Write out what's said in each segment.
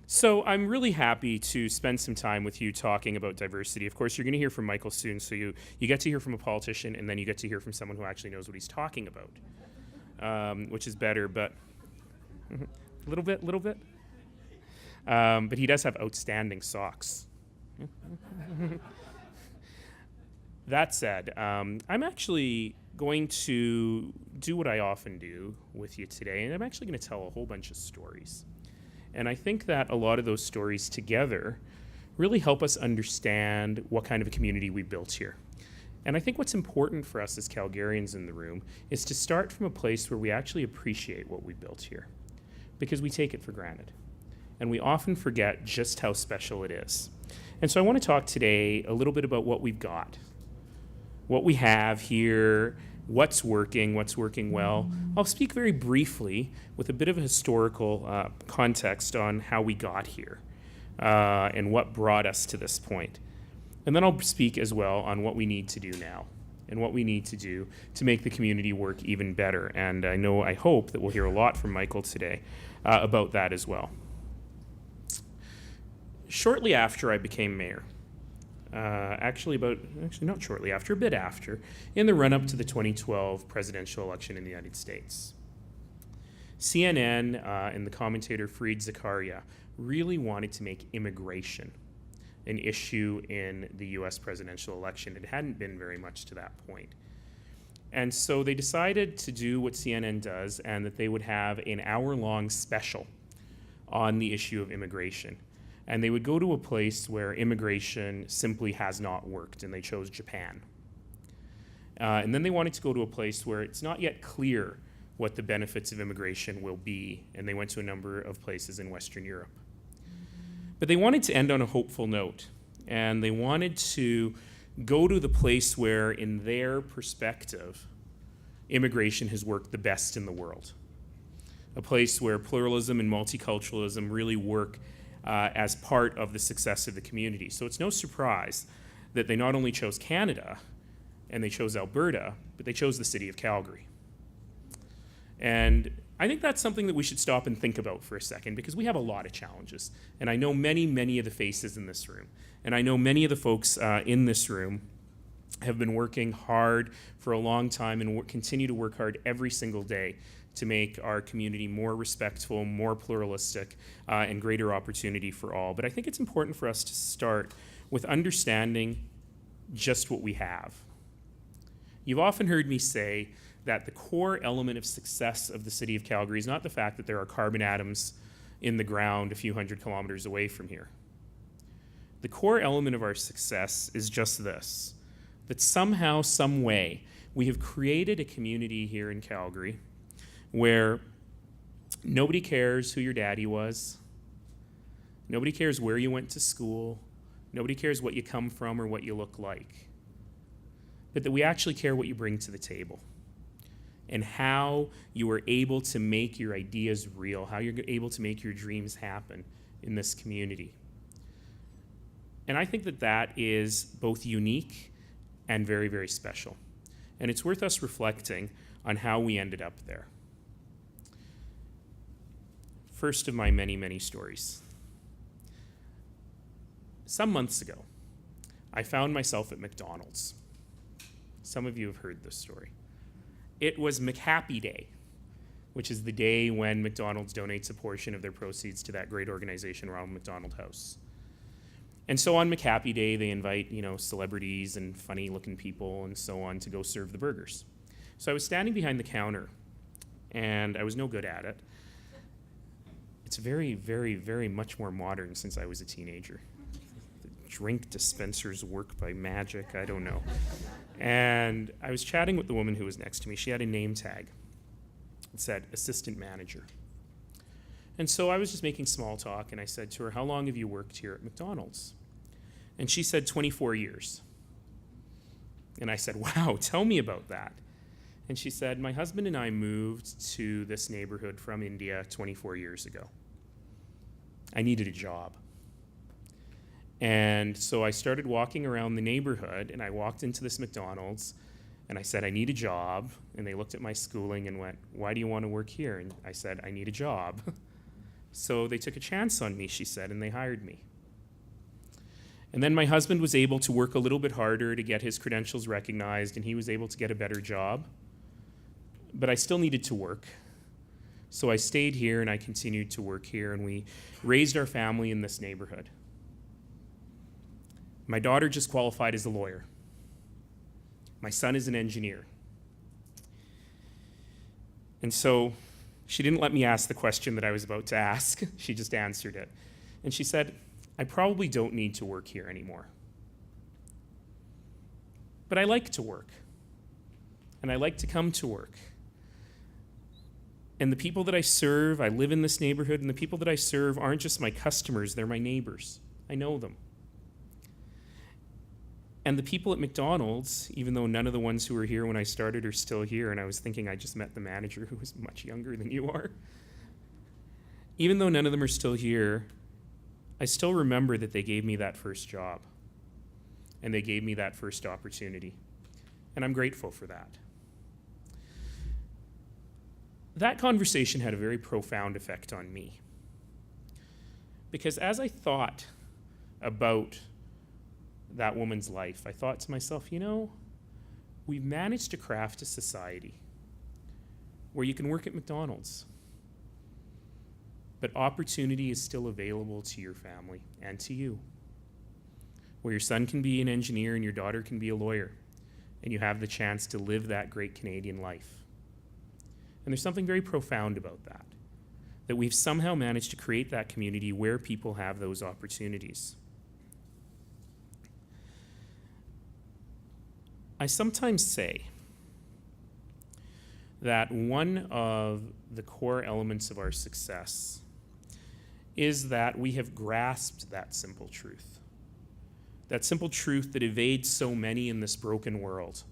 So I'm really happy to spend some time with you talking about diversity. Of course, you're going to hear from Michael soon, so you get to hear from a politician, and then you get to hear from someone who actually knows what he's talking about, which is better, but a little bit. But he does have outstanding socks. That said, I'm actually going to do what I often do with you today, and I'm actually going to tell a whole bunch of stories. And I think that a lot of those stories together really help us understand what kind of a community we built here. And I think what's important for us as Calgarians in the room is to start from a place where we actually appreciate what we built here, because we take it for granted. And we often forget just how special it is. And so I want to talk today a little bit about what we've got, what we have here, what's working well. I'll speak very briefly with a bit of a historical context on how we got here and what brought us to this point. And then I'll speak as well on what we need to do now and what we need to do to make the community work even better. And I hope that we'll hear a lot from Michael today about that as well. Shortly after I became mayor, not shortly after, a bit after, in the run-up to the 2012 presidential election in the United States. CNN and the commentator Fareed Zakaria really wanted to make immigration an issue in the US presidential election. It hadn't been very much to that point. And so they decided to do what CNN does, and that they would have an hour-long special on the issue of immigration. And they would go to a place where immigration simply has not worked, and they chose Japan. And then they wanted to go to a place where it's not yet clear what the benefits of immigration will be, and they went to a number of places in Western Europe. But they wanted to end on a hopeful note, and they wanted to go to the place where, in their perspective, immigration has worked the best in the world. A place where pluralism and multiculturalism really work as part of the success of the community. So it's no surprise that they not only chose Canada and they chose Alberta, but they chose the city of Calgary. And I think that's something that we should stop and think about for a second, because we have a lot of challenges. And I know many of the faces in this room. And I know many of the folks in this room have been working hard for a long time and continue to work hard every single day to make our community more respectful, more pluralistic, and greater opportunity for all. But I think it's important for us to start with understanding just what we have. You've often heard me say that the core element of success of the city of Calgary is not the fact that there are carbon atoms in the ground a few hundred kilometers away from here. The core element of our success is just this, that somehow, some way, we have created a community here in Calgary where nobody cares who your daddy was, nobody cares where you went to school, nobody cares what you come from or what you look like, but that we actually care what you bring to the table and how you are able to make your ideas real, how you're able to make your dreams happen in this community. And I think that that is both unique and very special. And it's worth us reflecting on how we ended up there. First of my many stories. Some months ago, I found myself at McDonald's. Some of you have heard this story. It was McHappy Day, which is the day when McDonald's donates a portion of their proceeds to that great organization, Ronald McDonald House. And so on McHappy Day, they invite, celebrities and funny-looking people and so on to go serve the burgers. So I was standing behind the counter, and I was no good at it. It's very much more modern since I was a teenager. The drink dispensers work by magic, I don't know. And I was chatting with the woman who was next to me. She had a name tag. It said, assistant manager. And so I was just making small talk, and I said to her, how long have you worked here at McDonald's? And she said, 24 years. And I said, wow, tell me about that. And she said, my husband and I moved to this neighborhood from India 24 years ago. I needed a job. And so I started walking around the neighborhood, and I walked into this McDonald's, and I said, I need a job. And they looked at my schooling and went, why do you want to work here? And I said, I need a job. So they took a chance on me, she said, and they hired me. And then my husband was able to work a little bit harder to get his credentials recognized, and he was able to get a better job. But I still needed to work. So I stayed here and I continued to work here, and we raised our family in this neighborhood. My daughter just qualified as a lawyer. My son is an engineer. And so she didn't let me ask the question that I was about to ask. She just answered it. And she said, I probably don't need to work here anymore. But I like to work. And I like to come to work. And the people that I serve, I live in this neighborhood, and the people that I serve aren't just my customers, they're my neighbors. I know them. And the people at McDonald's, even though none of the ones who were here when I started are still here, and I was thinking I just met the manager who was much younger than you are. Even though none of them are still here, I still remember that they gave me that first job. And they gave me that first opportunity. And I'm grateful for that. That conversation had a very profound effect on me. Because as I thought about that woman's life, I thought to myself, you know, we've managed to craft a society where you can work at McDonald's, but opportunity is still available to your family and to you, where your son can be an engineer and your daughter can be a lawyer, and you have the chance to live that great Canadian life. And there's something very profound about that, that we've somehow managed to create that community where people have those opportunities. I sometimes say that one of the core elements of our success is that we have grasped that simple truth that evades so many in this broken world,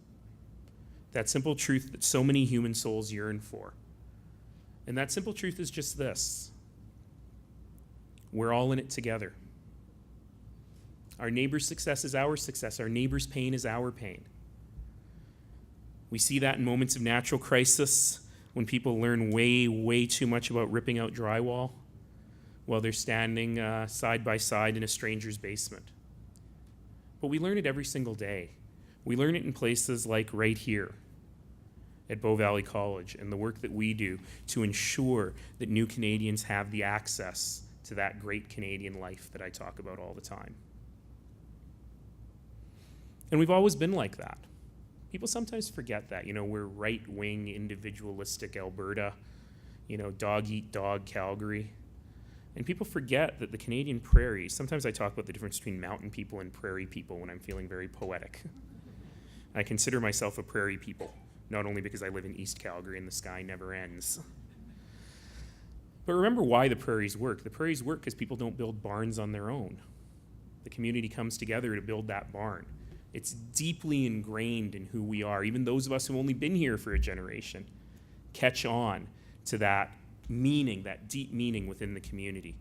that simple truth that so many human souls yearn for. And that simple truth is just this: we're all in it together. Our neighbor's success is our success. Our neighbor's pain is our pain. We see that in moments of natural crisis, when people learn way, way too much about ripping out drywall while they're standing side by side in a stranger's basement. But we learn it every single day. We learn it in places like right here at Bow Valley College, and the work that we do to ensure that new Canadians have the access to that great Canadian life that I talk about all the time. And we've always been like that. People sometimes forget that. You know, we're right-wing, individualistic Alberta, you know, dog-eat-dog Calgary. And people forget that the Canadian prairies, sometimes I talk about the difference between mountain people and prairie people when I'm feeling very poetic. I consider myself a prairie people, not only because I live in East Calgary and the sky never ends. But remember why the prairies work. The prairies work because people don't build barns on their own. The community comes together to build that barn. It's deeply ingrained in who we are. Even those of us who've only been here for a generation catch on to that meaning, that deep meaning within the community.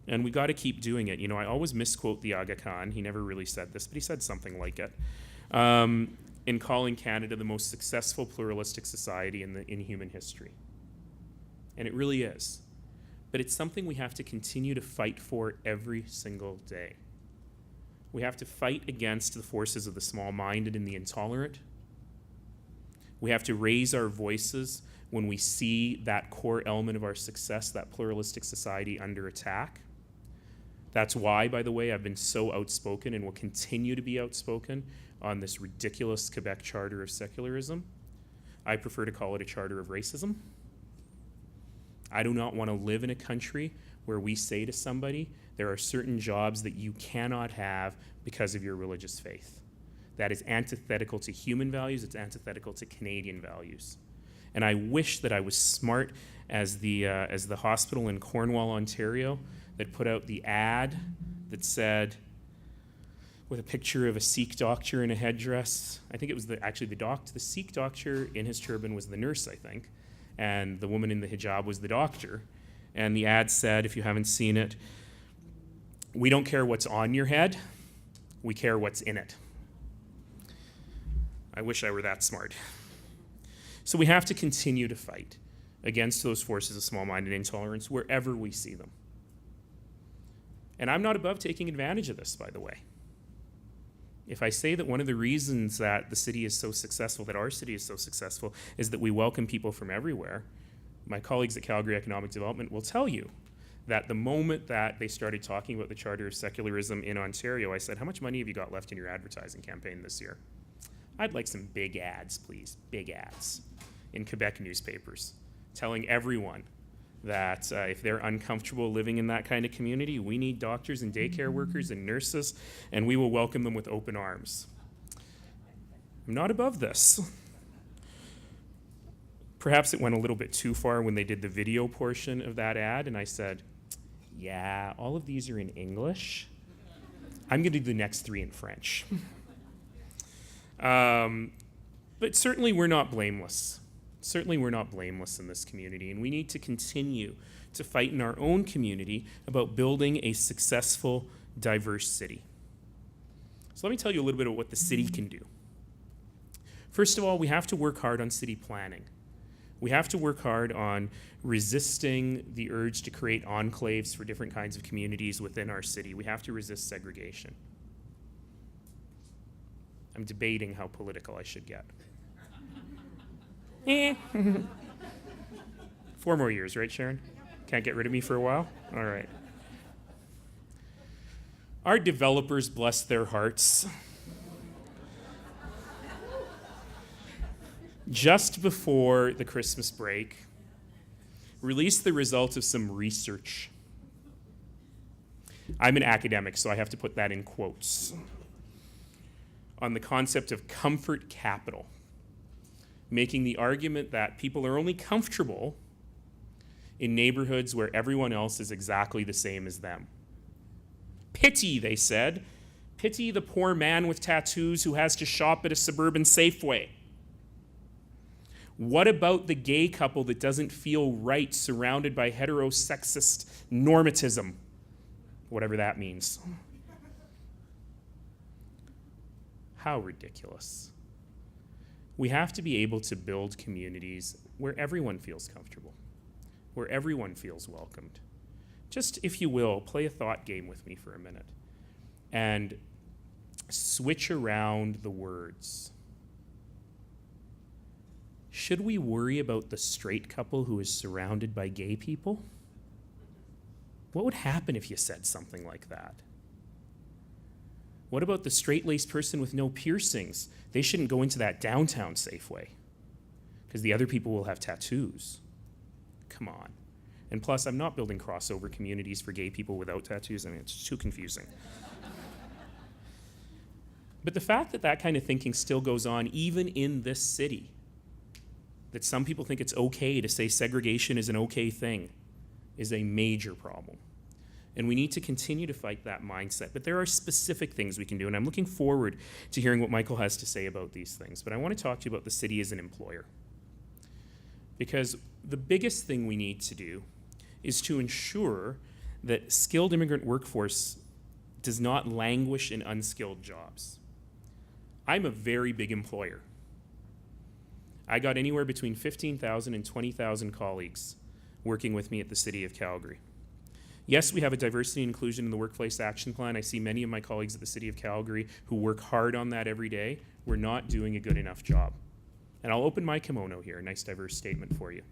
And we got to keep doing it. You know, I always misquote the Aga Khan. He never really said this, but he said something like it, in calling Canada the most successful pluralistic society in human history. And it really is. But it's something we have to continue to fight for every single day. We have to fight against the forces of the small-minded and the intolerant. We have to raise our voices when we see that core element of our success, that pluralistic society, under attack. That's why, by the way, I've been so outspoken and will continue to be outspoken on this ridiculous Quebec Charter of Secularism. I prefer to call it a charter of racism. I do not want to live in a country where we say to somebody, there are certain jobs that you cannot have because of your religious faith. That is antithetical to human values. It's antithetical to Canadian values. And I wish that I was smart as the hospital in Cornwall, Ontario, that put out the ad that said, with a picture of a Sikh doctor in a headdress. I think it was the Sikh doctor in his turban was the nurse, I think, and the woman in the hijab was the doctor. And the ad said, if you haven't seen it, we don't care what's on your head, we care what's in it. I wish I were that smart. So we have to continue to fight. against those forces of small-minded intolerance wherever we see them. And I'm not above taking advantage of this, by the way. If I say that one of the reasons that the city is so successful, that our city is so successful, is that we welcome people from everywhere, my colleagues at Calgary Economic Development will tell you that the moment that they started talking about the Charter of Secularism in Ontario, I said, how much money have you got left in your advertising campaign this year? I'd like some big ads, please, big ads in Quebec newspapers, telling everyone that if they're uncomfortable living in that kind of community, we need doctors and daycare workers and nurses, and we will welcome them with open arms. I'm not above this. Perhaps it went a little bit too far when they did the video portion of that ad, and I said, yeah, all of these are in English. I'm going to do the next 3 in French. But certainly we're not blameless. Certainly we're not blameless in this community, and we need to continue to fight in our own community about building a successful, diverse city. So let me tell you a little bit about what the city can do. First of all, we have to work hard on city planning. We have to work hard on resisting the urge to create enclaves for different kinds of communities within our city. We have to resist segregation. I'm debating how political I should get. 4 more years, right, Sharon? Can't get rid of me for a while? All right. Our developers, bless their hearts, just before the Christmas break, released the result of some research. I'm an academic, so I have to put that in quotes, on the concept of comfort capital, making the argument that people are only comfortable in neighborhoods where everyone else is exactly the same as them. Pity, they said. Pity the poor man with tattoos who has to shop at a suburban Safeway. What about the gay couple that doesn't feel right surrounded by heterosexist normatism? Whatever that means. How ridiculous. We have to be able to build communities where everyone feels comfortable, where everyone feels welcomed. Just, if you will, play a thought game with me for a minute and switch around the words. Should we worry about the straight couple who is surrounded by gay people? What would happen if you said something like that? What about the straight-laced person with no piercings? They shouldn't go into that downtown Safeway because the other people will have tattoos. Come on. And plus, I'm not building crossover communities for gay people without tattoos. I mean, it's too confusing. But the fact that that kind of thinking still goes on even in this city, that some people think it's okay to say segregation is an okay thing, is a major problem. And we need to continue to fight that mindset. But there are specific things we can do, and I'm looking forward to hearing what Michael has to say about these things. But I want to talk to you about the city as an employer. Because the biggest thing we need to do is to ensure that skilled immigrant workforce does not languish in unskilled jobs. I'm a very big employer. I got anywhere between 15,000 and 20,000 colleagues working with me at the City of Calgary. Yes, we have a diversity and inclusion in the workplace action plan. I see many of my colleagues at the City of Calgary who work hard on that every day. We're not doing a good enough job. And I'll open my kimono here, a nice diverse statement for you,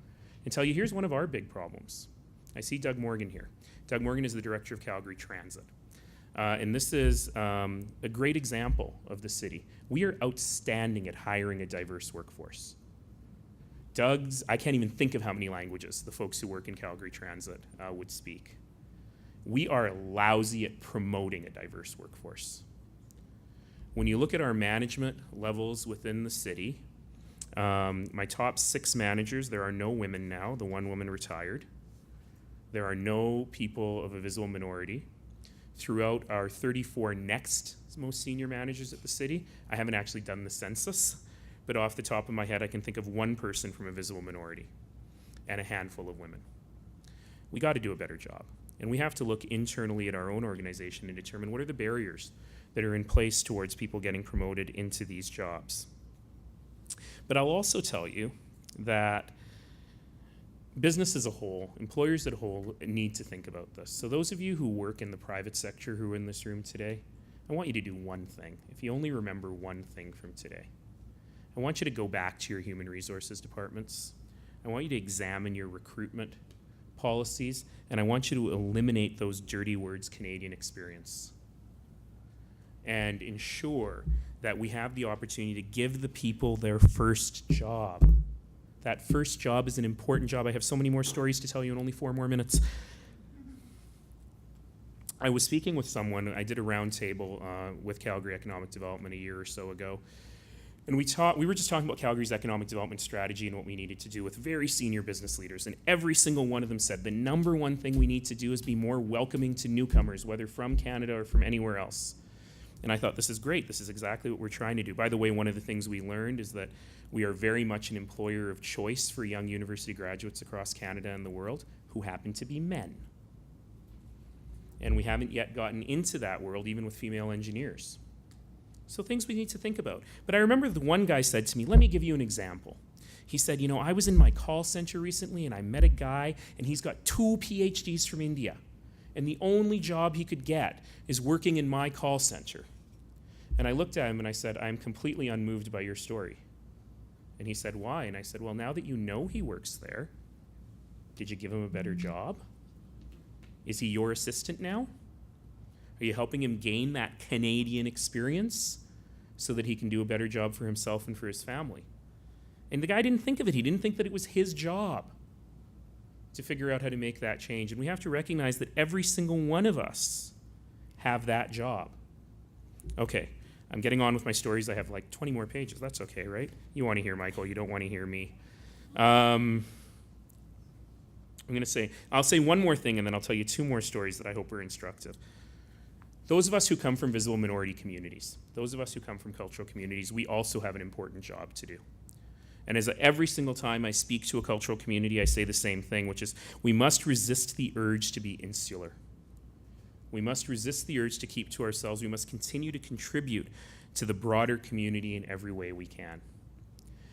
and tell you here's one of our big problems. I see Doug Morgan here. Doug Morgan is the director of Calgary Transit. And this is a great example of the city. We are outstanding at hiring a diverse workforce. I can't even think of how many languages the folks who work in Calgary Transit would speak. We are lousy at promoting a diverse workforce. When you look at our management levels within the city, my top 6 managers, there are no women now. The one woman retired. There are no people of a visible minority. Throughout our 34 next most senior managers at the city, I haven't actually done the census, but off the top of my head, I can think of one person from a visible minority and a handful of women. We got to do a better job. And we have to look internally at our own organization and determine what are the barriers that are in place towards people getting promoted into these jobs. But I'll also tell you that business as a whole, employers as a whole need to think about this. So those of you who work in the private sector who are in this room today, I want you to do one thing. If you only remember one thing from today, I want you to go back to your human resources departments. I want you to examine your recruitment policies, and I want you to eliminate those dirty words, Canadian experience, and ensure that we have the opportunity to give the people their first job. That first job is an important job. I have so many more stories to tell you in only 4 more minutes. I was speaking with someone. I did a roundtable with Calgary Economic Development a year or so ago. And we were just talking about Calgary's economic development strategy and what we needed to do with very senior business leaders. And every single one of them said the number one thing we need to do is be more welcoming to newcomers, whether from Canada or from anywhere else. And I thought, this is great. This is exactly what we're trying to do. By the way, one of the things we learned is that we are very much an employer of choice for young university graduates across Canada and the world who happen to be men. And we haven't yet gotten into that world, even with female engineers. So things we need to think about. But I remember the one guy said to me, let me give you an example. He said, I was in my call center recently and I met a guy and he's got 2 PhDs from India. And the only job he could get is working in my call center. And I looked at him and I said, I'm completely unmoved by your story. And he said, why? And I said, well, now that you know he works there, did you give him a better job? Is he your assistant now? Are you helping him gain that Canadian experience so that he can do a better job for himself and for his family? And the guy didn't think of it. He didn't think that it was his job to figure out how to make that change. And we have to recognize that every single one of us have that job. Okay, I'm getting on with my stories. I have like 20 more pages. That's okay, right? You want to hear Michael. You don't want to hear me. I'll say one more thing and then I'll tell you 2 more stories that I hope are instructive. Those of us who come from visible minority communities, those of us who come from cultural communities, we also have an important job to do. And every single time I speak to a cultural community, I say the same thing, which is we must resist the urge to be insular. We must resist the urge to keep to ourselves. We must continue to contribute to the broader community in every way we can.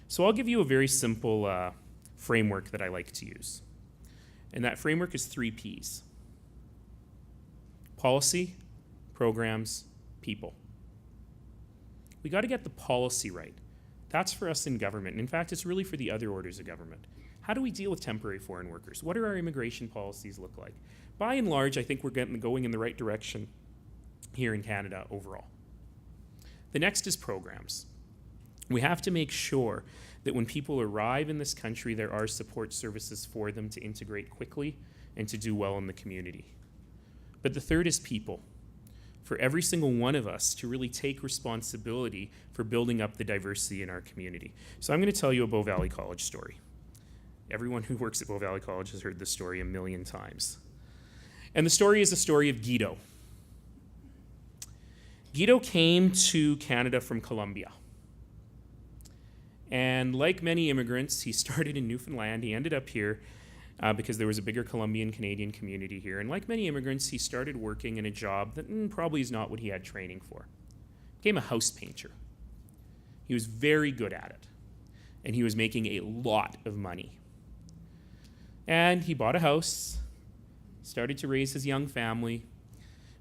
So I'll give you a very simple framework that I like to use. And that framework is 3 Ps. Policy, programs, people. We got to get the policy right. That's for us in government. And in fact, it's really for the other orders of government. How do we deal with temporary foreign workers? What do our immigration policies look like? By and large, I think we're going in the right direction here in Canada overall. The next is programs. We have to make sure that when people arrive in this country, there are support services for them to integrate quickly and to do well in the community. But the third is people. For every single one of us to really take responsibility for building up the diversity in our community. So I'm going to tell you a Bow Valley College story. Everyone who works at Bow Valley College has heard this story a million times. And the story is the story of Guido. Guido came to Canada from Colombia. And like many immigrants, he started in Newfoundland. He ended up here because there was a bigger Colombian-Canadian community here. And like many immigrants, he started working in a job that probably is not what he had training for. He became a house painter. He was very good at it. And he was making a lot of money. And he bought a house, started to raise his young family.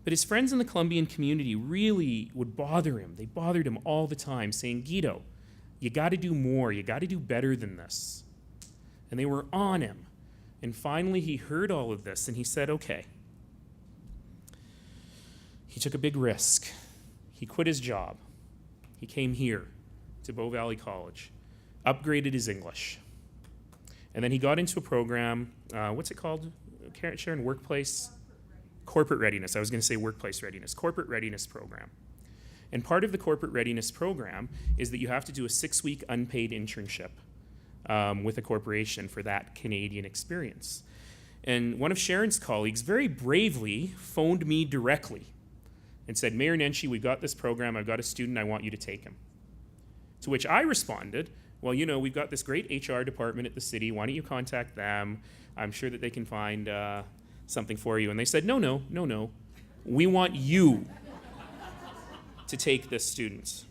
But his friends in the Colombian community really would bother him. They bothered him all the time, saying, Guido, you got to do more. You got to do better than this. And they were on him. And finally, he heard all of this, and he said, okay. He took a big risk. He quit his job. He came here to Bow Valley College, upgraded his English. And then he got into a program, what's it called, Sharon? Workplace? Corporate Readiness. I was going to say Workplace Readiness. Corporate Readiness program. And part of the Corporate Readiness program is that you have to do a 6-week unpaid internship with a corporation for that Canadian experience. And one of Sharon's colleagues very bravely phoned me directly and said, Mayor Nenshi, we've got this program. I've got a student. I want you to take him. To which I responded, well, we've got this great HR department at the city. Why don't you contact them? I'm sure that they can find something for you. And they said, no. We want you to take this student.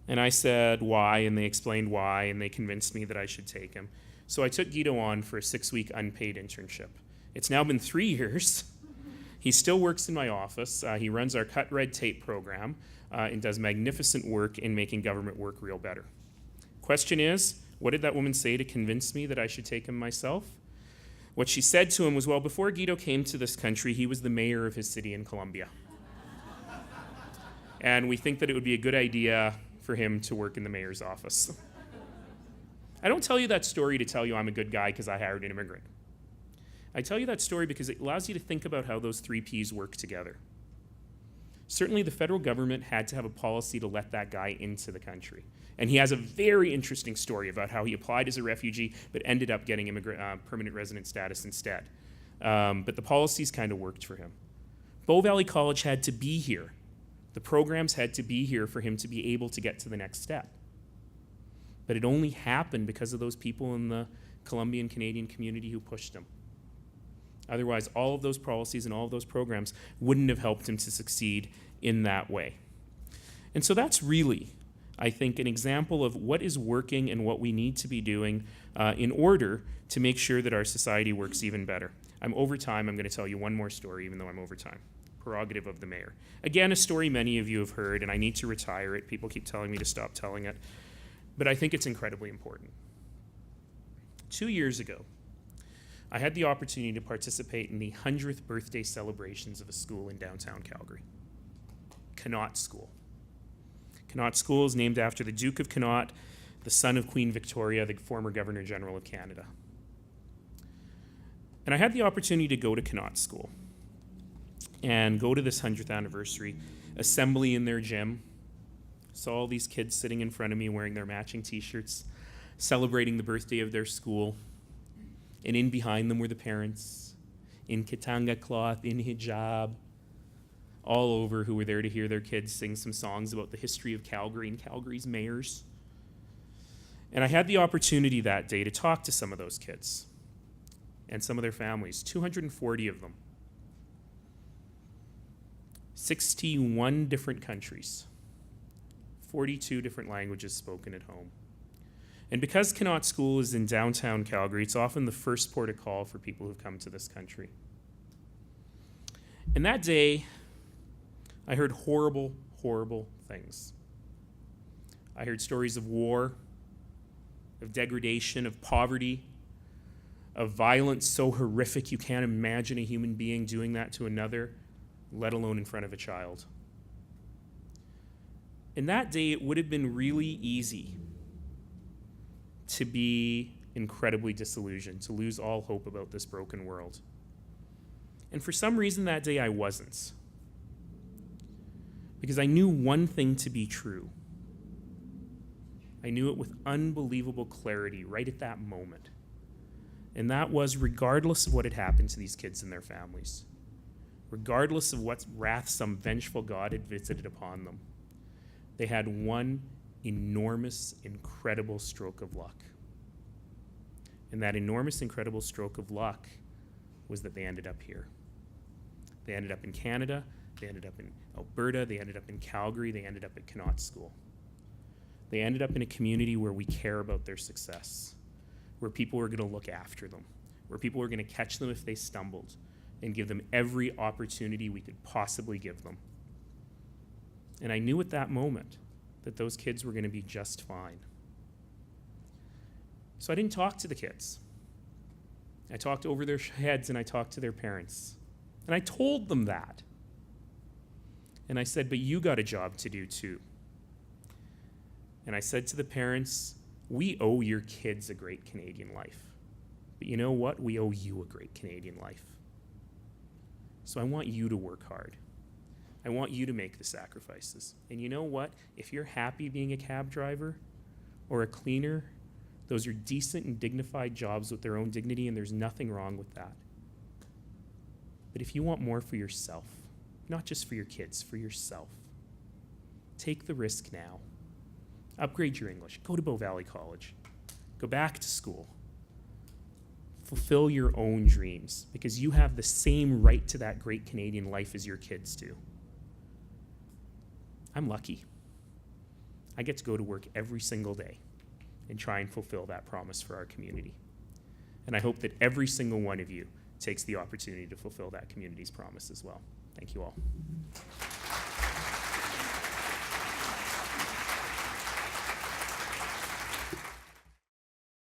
And I said, why? And they explained why, and they convinced me that I should take him. So I took Guido on for a 6-week unpaid internship. It's now been 3 years. He still works in my office. He runs our Cut Red Tape program and does magnificent work in making government work real better. Question is, what did that woman say to convince me that I should take him myself? What she said to him was, well, before Guido came to this country, he was the mayor of his city in Colombia. And we think that it would be a good idea for him to work in the mayor's office. I don't tell you that story to tell you I'm a good guy because I hired an immigrant. I tell you that story because it allows you to think about how those 3 Ps work together. Certainly the federal government had to have a policy to let that guy into the country. And he has a very interesting story about how he applied as a refugee but ended up getting permanent resident status instead. But the policies kind of worked for him. Bow Valley College had to be here. The programs had to be here for him to be able to get to the next step. But it only happened because of those people in the Colombian Canadian community who pushed him. Otherwise, all of those policies and all of those programs wouldn't have helped him to succeed in that way. And so that's really, I think, an example of what is working and what we need to be doing in order to make sure that our society works even better. I'm over time. I'm going to tell you one more story, even though I'm over time. Prerogative of the mayor. Again, a story many of you have heard, and I need to retire it. People keep telling me to stop telling it. But I think it's incredibly important. 2 years ago, I had the opportunity to participate in the 100th birthday celebrations of a school in downtown Calgary. Connaught School. Connaught School is named after the Duke of Connaught, the son of Queen Victoria, the former Governor General of Canada. And I had the opportunity to go to Connaught School and go to this 100th anniversary assembly in their gym. Saw all these kids sitting in front of me wearing their matching t-shirts, celebrating the birthday of their school. And in behind them were the parents, in katanga cloth, in hijab, all over, who were there to hear their kids sing some songs about the history of Calgary and Calgary's mayors. And I had the opportunity that day to talk to some of those kids and some of their families, 240 of them. 61 different countries, 42 different languages spoken at home. And because Connaught School is in downtown Calgary, it's often the first port of call for people who've come to this country. And that day, I heard horrible, horrible things. I heard stories of war, of degradation, of poverty, of violence so horrific you can't imagine a human being doing that to another, let alone in front of a child. And that day, it would have been really easy to be incredibly disillusioned, to lose all hope about this broken world. And for some reason that day I wasn't. Because I knew one thing to be true. I knew it with unbelievable clarity right at that moment. And that was, regardless of what had happened to these kids and their families, regardless of what wrath some vengeful God had visited upon them, they had one enormous, incredible stroke of luck. And that enormous, incredible stroke of luck was that they ended up here. They ended up in Canada, they ended up in Alberta, they ended up in Calgary, they ended up at Connaught School. They ended up in a community where we care about their success, where people are going to look after them, where people are going to catch them if they stumbled and give them every opportunity we could possibly give them. And I knew at that moment that those kids were going to be just fine. So I didn't talk to the kids. I talked over their heads and I talked to their parents. And I told them that. And I said, but you got a job to do too. And I said to the parents, we owe your kids a great Canadian life. But you know what? We owe you a great Canadian life. So I want you to work hard. I want you to make the sacrifices. And you know what? If you're happy being a cab driver or a cleaner, those are decent and dignified jobs with their own dignity, and there's nothing wrong with that. But if you want more for yourself, not just for your kids, for yourself, take the risk now. Upgrade your English. Go to Bow Valley College. Go back to school. Fulfill your own dreams, because you have the same right to that great Canadian life as your kids do. I'm lucky. I get to go to work every single day and try and fulfill that promise for our community. And I hope that every single one of you takes the opportunity to fulfill that community's promise as well. Thank you all.